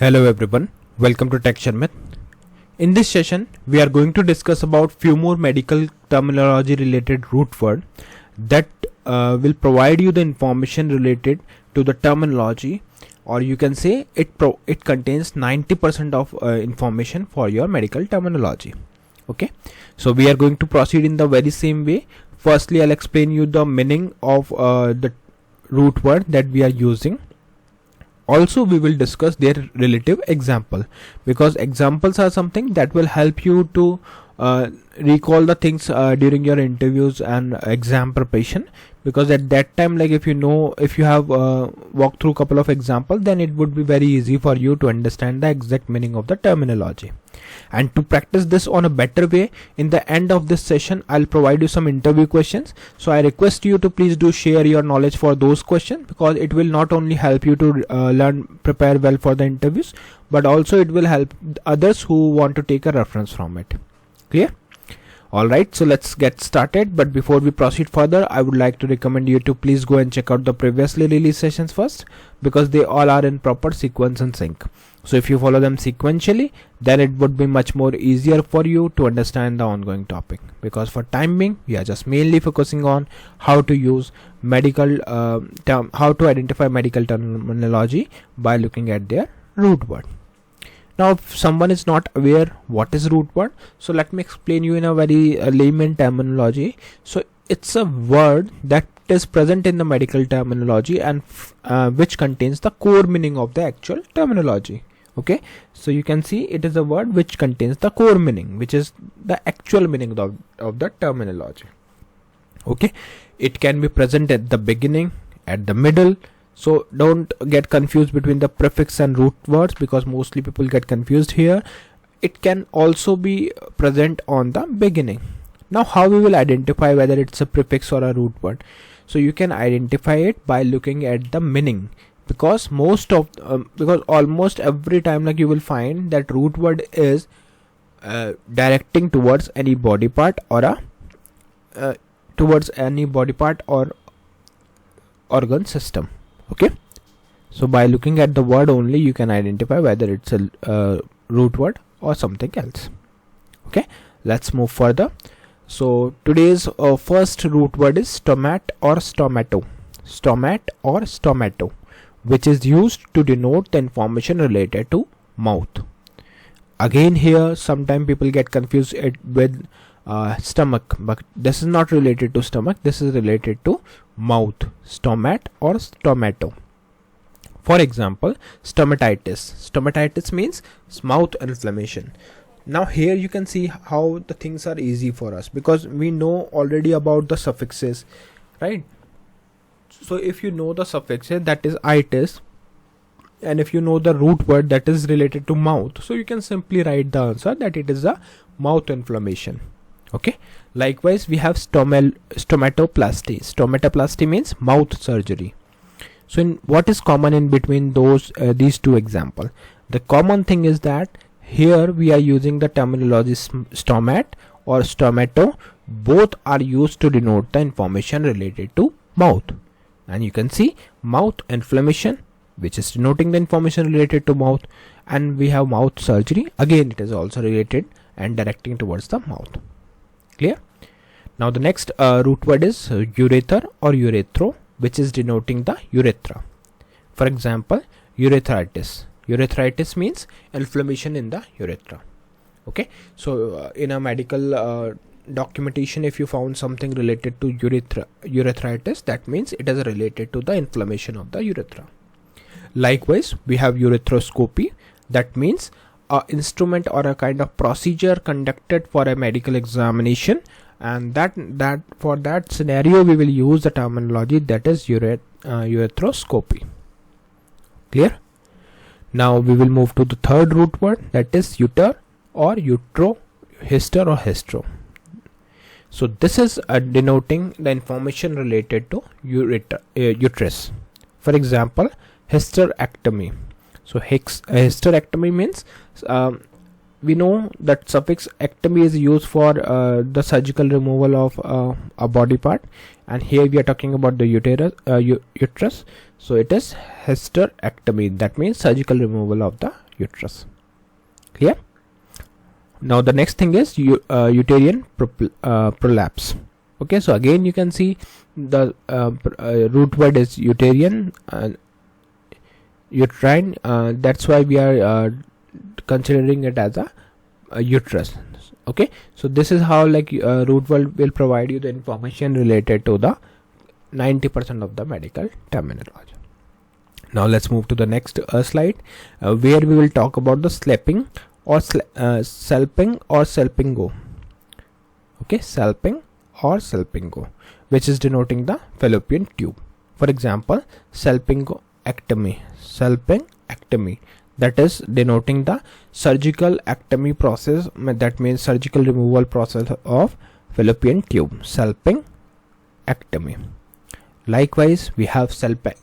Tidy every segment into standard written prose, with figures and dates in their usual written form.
Hello everyone, welcome to Tech Sharmit. In this session, we are going to discuss about few more medical terminology related root word that will provide you the information related to the terminology, or you can say it contains 90% of information for your medical terminology. Okay, so we are going to proceed in the very same way. Firstly, I'll explain you the meaning of the root word that we are using. Also, we will discuss their relative example, because examples are something that will help you to recall the things during your interviews and exam preparation, because at that time, like if you have walked through a couple of examples, then it would be very easy for you to understand the exact meaning of the terminology. And to practice this on a better way, in the end of this session I'll provide you some interview questions. So I request you to please do share your knowledge for those questions, because it will not only help you to prepare well for the interviews, but also it will help others who want to take a reference from it. Clear? Alright, so let's get started. But before we proceed further, I would like to recommend you to please go and check out the previously released sessions first, because they all are in proper sequence and sync. So if you follow them sequentially, then it would be much more easier for you to understand the ongoing topic, because for time being we are just mainly focusing on how to use medical how to identify medical terminology by looking at their root word. Now, if someone is not aware what is root word, so let me explain you in a very layman terminology. So it's a word that is present in the medical terminology and which contains the core meaning of the actual terminology. Okay, so you can see it is a word which contains the core meaning, which is the actual meaning of the terminology. Okay, it can be present at the beginning, at the middle. So don't get confused between the prefix and root words, because mostly people get confused here. It can also be present on the beginning. Now, how we will identify whether it's a prefix or a root word? So you can identify it by looking at the meaning, because because almost every time, like you will find that root word is directing towards any body part or organ system. Okay, so by looking at the word only, you can identify whether it's a root word or something else. Okay, let's move further. So today's first root word is stomat or stomato. Stomat or stomato, which is used to denote the information related to mouth. Again, here sometimes people get confused with stomach, but this is not related to stomach. This is related to mouth. Stomat or stomato. For example, stomatitis. Stomatitis means mouth inflammation. Now here you can see how the things are easy for us, because we know already about the suffixes, right? So if you know the suffixes, that is itis, and if you know the root word that is related to mouth, so you can simply write the answer that it is a mouth inflammation. Okay, likewise we have stomatoplasty. Stomatoplasty means mouth surgery. So what is common in between these two examples? The common thing is that here we are using the terminology stomat or stomato. Both are used to denote the information related to mouth, and you can see mouth inflammation, which is denoting the information related to mouth, and we have mouth surgery. Again, it is also related and directing towards the mouth. Clear? Now the next root word is urether or urethro, which is denoting the urethra. For example, urethritis. Urethritis means inflammation in the urethra. Okay, so in a medical documentation, if you found something related to urethritis, that means it is related to the inflammation of the urethra. Likewise, we have urethroscopy. That means an instrument or a kind of procedure conducted for a medical examination, and that for that scenario we will use the terminology that is urethroscopy. Clear? Now we will move to the third root word, that is uter or utero, hister or histro. So this is denoting the information related to uterus. For example, hysterectomy. So hysterectomy means we know that suffix ectomy is used for the surgical removal of a body part, and here we are talking about the uterus. So it is hysterectomy, that means surgical removal of the uterus. Clear? Now the next thing is uterine prolapse. Okay, so again you can see the root word is uterine, uterine. That's why we are considering it as a uterus. Okay, so this is how like root word will provide you the information related to the 90% of the medical terminology. Now let's move to the next slide, where we will talk about the salping or salping or salpingo. Okay, salping or salpingo, which is denoting the fallopian tube. For example, salpingectomy, that is denoting the surgical ectomy process, that means surgical removal process of fallopian tube, salpingectomy. Likewise, we have salpingitis,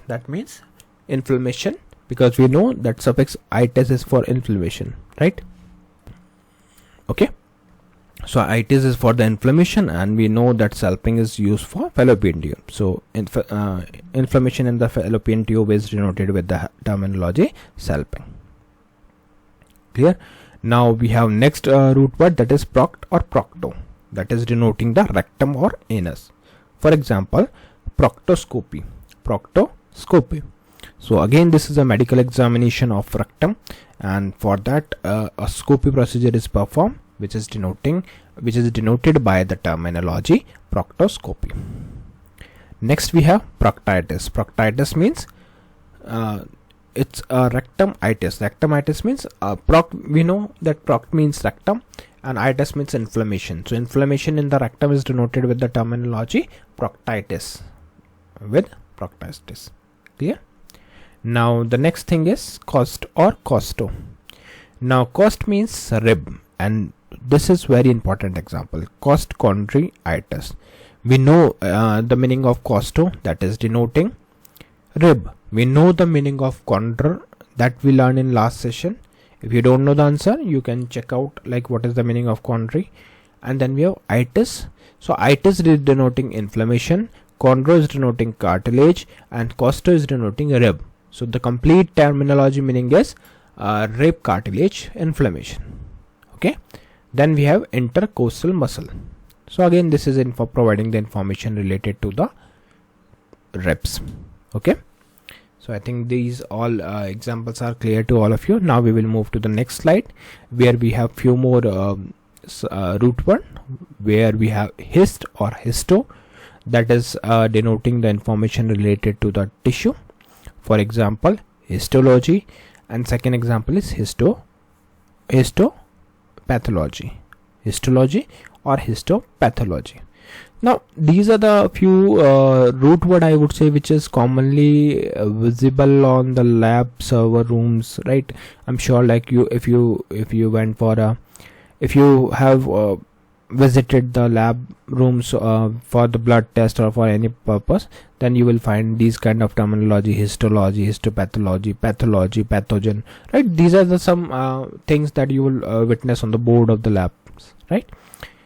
that means inflammation, because we know that suffix itis is for inflammation, right? Okay, so itis is for the inflammation, and we know that salping is used for fallopian tube. So inflammation in the fallopian tube is denoted with the terminology salping. Clear? Now we have next root word, that is proct or procto, that is denoting the rectum or anus. For example, proctoscopy. So again, this is a medical examination of rectum, and for that a scopy procedure is performed, which is denoted by the terminology proctoscopy. Next we have proctitis. Proctitis means it's a rectumitis. Rectumitis means we know that proct means rectum and itis means inflammation. So inflammation in the rectum is denoted with the terminology proctitis, Clear? Now the next thing is cost or costo. Now cost means rib, and this is very important example, costochondritis. We know the meaning of costo, that is denoting rib. We know the meaning of chondr, that we learned in last session. If you don't know the answer, you can check out like what is the meaning of chondri. And then we have itis. So itis is denoting inflammation, chondro is denoting cartilage, and costo is denoting rib. So the complete terminology meaning is rib cartilage inflammation. Okay, then we have intercostal muscle. So again, this is for providing the information related to the ribs. Okay, so I think these all examples are clear to all of you. Now we will move to the next slide, where we have few more root word, where we have hist or histo, that is denoting the information related to the tissue. For example, histology, and second example is histopathology or histopathology. Now these are the few root word, I would say, which is commonly visible on the lab server rooms, right? I'm sure like if you went for if you have visited the lab rooms for the blood test or for any purpose, then you will find these kind of terminology: histology, histopathology, pathology, pathogen, right? These are the some things that you will witness on the board of the labs, right?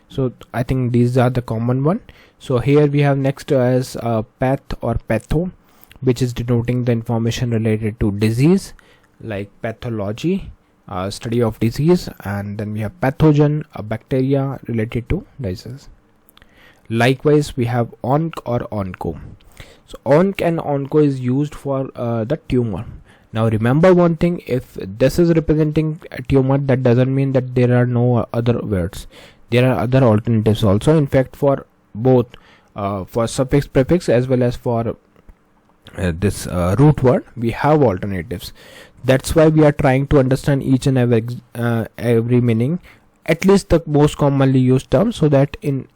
So I think these are the common one. So here we have next as path or patho, which is denoting the information related to disease, like pathology, study of disease, and then we have pathogen, a bacteria related to disease. Likewise, we have onc or onco. So onc and onco is used for the tumor. Now remember one thing: if this is representing a tumor, that doesn't mean that there are no other words. There are other alternatives also. In fact, for both for suffix, prefix, as well as for this root word, we have alternatives. That's why we are trying to understand each and every meaning, at least the most commonly used term, so that in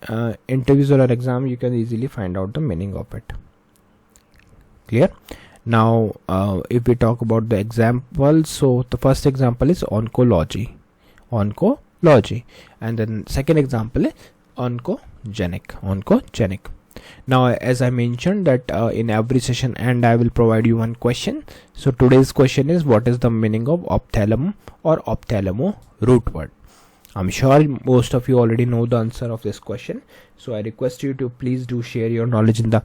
interviews or exam you can easily find out the meaning of it. Clear? Now if we talk about the example, so the first example is oncology, and then second example is oncogenic. Now as I mentioned that in every session and I will provide you one question. So today's question is, what is the meaning of ophthalmum or ophthalmo root word? I'm sure most of you already know the answer of this question, so I request you to please do share your knowledge in the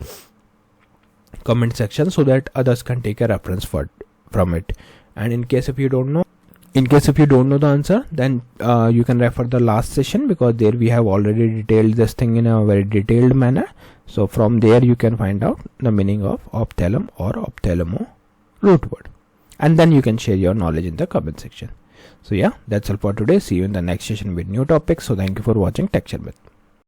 comment section so that others can take a reference from it. And in case if you don't know the answer, then you can refer the last session, because there we have already detailed this thing in a very detailed manner. So from there you can find out the meaning of ophthalm or ophthalmo root word, and then you can share your knowledge in the comment section. So yeah, that's all for today. See you in the next session with new topics. So thank you for watching Tech Sharmit.